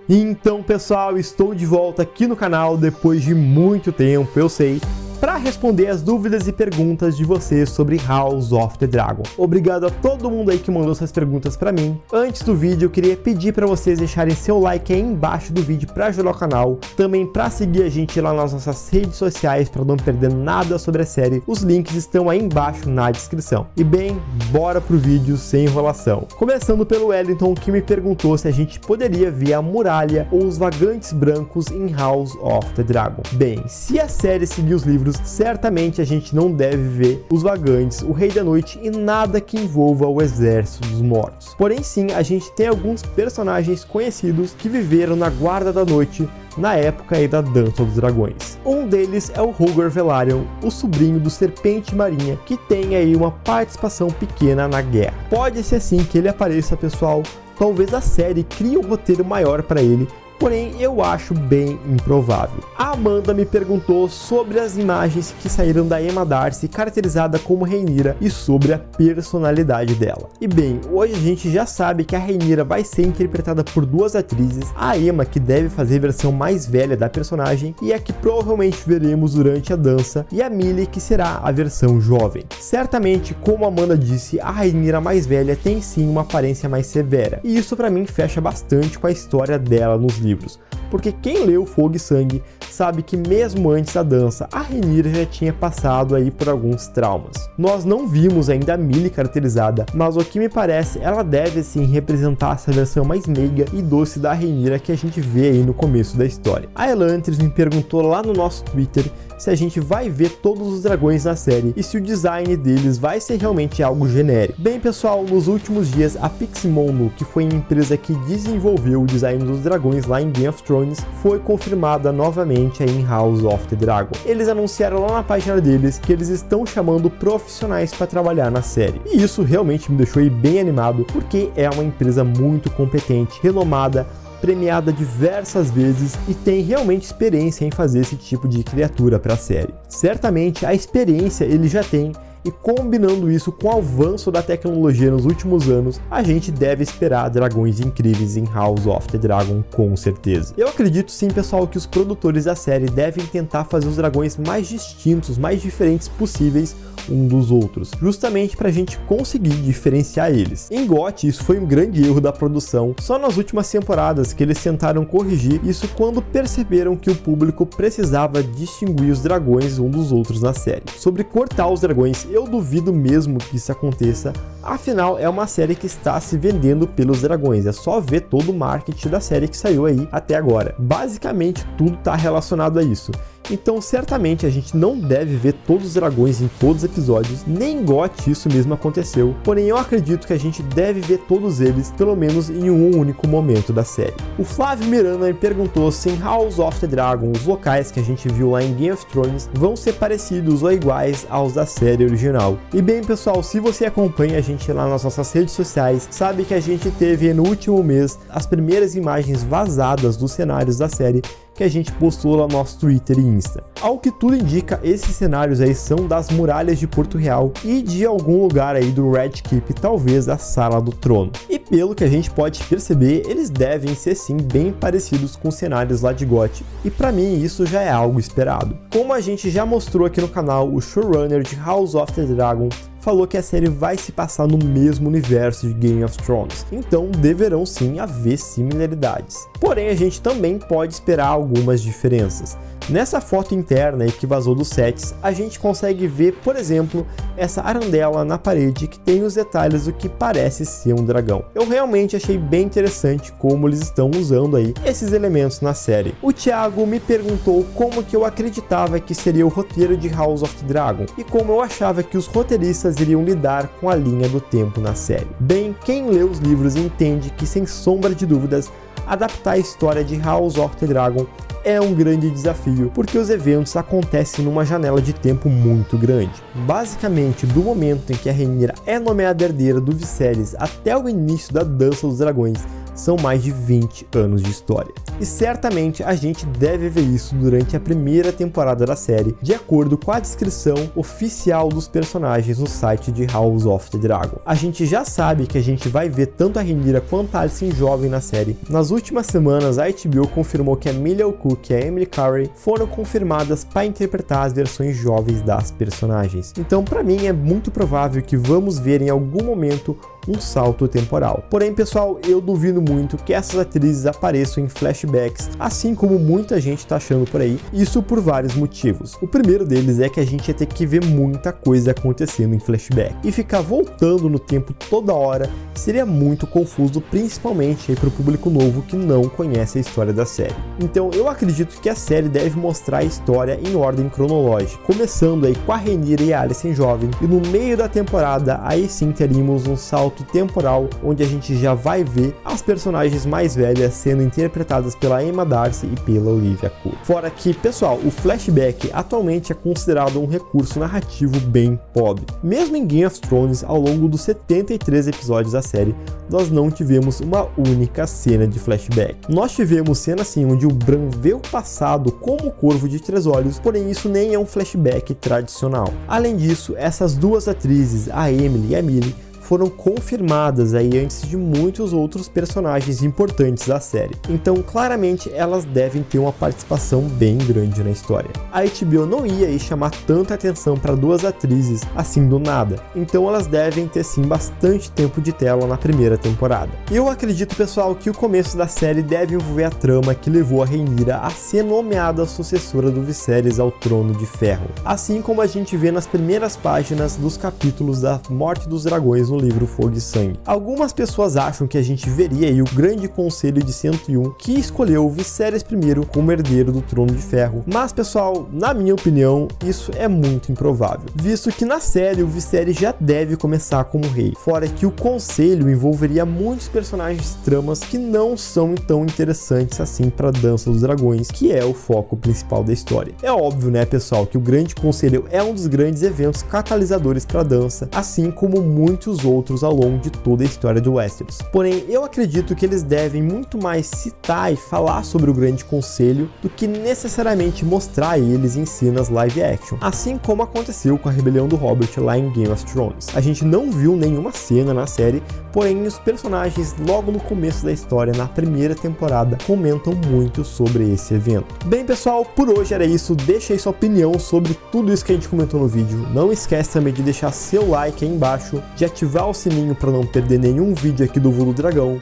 Então pessoal, estou de volta aqui no canal depois de muito tempo, eu sei, para responder as dúvidas e perguntas de vocês sobre House of the Dragon. Obrigado a todo mundo aí que mandou essas perguntas para mim. Antes do vídeo, eu queria pedir para vocês deixarem seu like aí embaixo do vídeo para ajudar o canal, também para seguir a gente lá nas nossas redes sociais para não perder nada sobre a série. Os links estão aí embaixo na descrição. E bem, bora pro vídeo sem enrolação. Começando pelo Wellington, que me perguntou se a gente poderia ver a muralha ou os vagantes brancos em House of the Dragon. Bem, se a série seguir os livros, certamente a gente não deve ver os vagantes, o Rei da Noite e nada que envolva o Exército dos Mortos. Porém sim, a gente tem alguns personagens conhecidos que viveram na Guarda da Noite na época aí da Dança dos Dragões. Um deles é o Rhaegar Velaryon, o sobrinho do Serpente Marinha, que tem aí uma participação pequena na guerra. Pode ser assim que ele apareça, pessoal. Talvez a série crie um roteiro maior para ele, porém eu acho bem improvável. A Amanda me perguntou sobre as imagens que saíram da Emma Darcy caracterizada como Rhaenyra e sobre a personalidade dela. E bem, hoje a gente já sabe que a Rhaenyra vai ser interpretada por duas atrizes, a Emma, que deve fazer a versão mais velha da personagem e a que provavelmente veremos durante a dança, e a Millie, que será a versão jovem. Certamente, como a Amanda disse, a Rhaenyra mais velha tem sim uma aparência mais severa, e isso para mim fecha bastante com a história dela nos livros, porque quem leu Fogo e Sangue sabe que mesmo antes da dança, a Rhaenyra já tinha passado aí por alguns traumas. Nós não vimos ainda a Millie caracterizada, mas o que me parece, ela deve sim representar essa versão mais meiga e doce da Rhaenyra que a gente vê aí no começo da história. A Elantris me perguntou lá no nosso Twitter se a gente vai ver todos os dragões na série e se o design deles vai ser realmente algo genérico. Bem pessoal, nos últimos dias a Piximono, que foi a empresa que desenvolveu o design dos dragões lá em Game of Thrones, foi confirmada novamente aí em House of the Dragon. Eles anunciaram lá na página deles que eles estão chamando profissionais para trabalhar na série. E isso realmente me deixou aí bem animado, porque é uma empresa muito competente, renomada, premiada diversas vezes e tem realmente experiência em fazer esse tipo de criatura para a série. Certamente a experiência ele já tem, e combinando isso com o avanço da tecnologia nos últimos anos, a gente deve esperar dragões incríveis em House of the Dragon com certeza. Eu acredito sim, pessoal, que os produtores da série devem tentar fazer os dragões mais distintos, mais diferentes possíveis um dos outros, justamente para a gente conseguir diferenciar eles. Em GOT, isso foi um grande erro da produção, só nas últimas temporadas que eles tentaram corrigir isso quando perceberam que o público precisava distinguir os dragões um dos outros na série. Sobre cortar os dragões, eu duvido mesmo que isso aconteça, afinal é uma série que está se vendendo pelos dragões, é só ver todo o marketing da série que saiu aí até agora. Basicamente tudo está relacionado a isso. Então certamente a gente não deve ver todos os dragões em todos os episódios, nem em GOT isso mesmo aconteceu, porém eu acredito que a gente deve ver todos eles pelo menos em um único momento da série. O Flávio Miranda me perguntou se em House of the Dragon os locais que a gente viu lá em Game of Thrones vão ser parecidos ou iguais aos da série original. E bem pessoal, se você acompanha a gente lá nas nossas redes sociais, sabe que a gente teve no último mês as primeiras imagens vazadas dos cenários da série que a gente postou lá no nosso Twitter e Insta. Ao que tudo indica, esses cenários aí são das muralhas de Porto Real e de algum lugar aí do Red Keep, talvez da Sala do Trono. E pelo que a gente pode perceber, eles devem ser sim bem parecidos com os cenários lá de GOT, e para mim isso já é algo esperado. Como a gente já mostrou aqui no canal, o showrunner de House of the Dragon falou que a série vai se passar no mesmo universo de Game of Thrones, então deverão sim haver similaridades. Porém, a gente também pode esperar algumas diferenças. Nessa foto interna que vazou dos sets, a gente consegue ver, por exemplo, essa arandela na parede que tem os detalhes do que parece ser um dragão. Eu realmente achei bem interessante como eles estão usando aí esses elementos na série. O Thiago me perguntou como que eu acreditava que seria o roteiro de House of the Dragon e como eu achava que os roteiristas iriam lidar com a linha do tempo na série. Bem, quem lê os livros entende que, sem sombra de dúvidas, adaptar a história de House of the Dragon é um grande desafio, porque os eventos acontecem numa janela de tempo muito grande. Basicamente, do momento em que a Rhaenyra é nomeada herdeira do Viserys até o início da Dança dos Dragões, são mais de 20 anos de história. e certamente a gente deve ver isso durante a primeira temporada da série, de acordo com a descrição oficial dos personagens no site de House of the Dragon. A gente já sabe que a gente vai ver tanto a Rhaenyra quanto a Alicent jovem na série. Nas últimas semanas, a HBO confirmou que a Emilia O'Cook e a Emily Carey foram confirmadas para interpretar as versões jovens das personagens. Então, para mim, é muito provável que vamos ver em algum momento um salto temporal. Porém, pessoal, eu duvido muito que essas atrizes apareçam em flashbacks, assim como muita gente tá achando por aí, isso por vários motivos. O primeiro deles é que a gente ia ter que ver muita coisa acontecendo em flashback, e ficar voltando no tempo toda hora seria muito confuso, principalmente para o público novo que não conhece a história da série. Então, eu acredito que a série deve mostrar a história em ordem cronológica, começando aí com a Rhaenyra e a Alicent jovem, e no meio da temporada aí sim teríamos um salto temporal, onde a gente já vai ver as personagens mais velhas sendo interpretadas pela Emma Darcy e pela Olivia Colman. Fora que, pessoal, o flashback atualmente é considerado um recurso narrativo bem pobre. Mesmo em Game of Thrones, ao longo dos 73 episódios da série, nós não tivemos uma única cena de flashback. Nós tivemos cena assim, onde o Bran vê o passado como o Corvo de Três Olhos, porém isso nem é um flashback tradicional. Além disso, essas duas atrizes, a Emily e a Millie, foram confirmadas aí antes de muitos outros personagens importantes da série. Então, claramente, elas devem ter uma participação bem grande na história. A HBO não ia aí chamar tanta atenção para duas atrizes assim do nada. Então, elas devem ter sim bastante tempo de tela na primeira temporada. Eu acredito, pessoal, que o começo da série deve envolver a trama que levou a Rhaenyra a ser nomeada sucessora do Viserys ao Trono de Ferro. Assim como a gente vê nas primeiras páginas dos capítulos da Morte dos Dragões no livro Fogo e Sangue. Algumas pessoas acham que a gente veria aí o grande conselho de 101 que escolheu o Viserys I como herdeiro do Trono de Ferro, mas pessoal, na minha opinião, isso é muito improvável, visto que na série o Viserys já deve começar como rei, fora que o conselho envolveria muitos personagens e tramas que não são tão interessantes assim para a Dança dos Dragões, que é o foco principal da história. É óbvio, né, pessoal, que o Grande Conselho é um dos grandes eventos catalisadores para a dança, assim como muitos outros ao longo de toda a história do Westeros. Porém, eu acredito que eles devem muito mais citar e falar sobre o Grande Conselho do que necessariamente mostrar eles em cenas live action, assim como aconteceu com a rebelião do Robert lá em Game of Thrones. A gente não viu nenhuma cena na série, porém os personagens logo no começo da história, na primeira temporada, comentam muito sobre esse evento. Bem, pessoal, por hoje era isso. Deixa aí sua opinião sobre tudo isso que a gente comentou no vídeo. Não esquece também de deixar seu like aí embaixo, de ativar o sininho para não perder nenhum vídeo aqui do Voo do Dragão.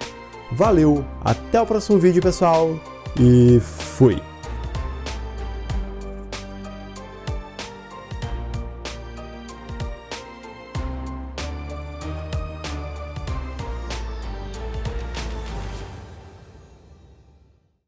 Valeu, até o próximo vídeo, pessoal, e fui!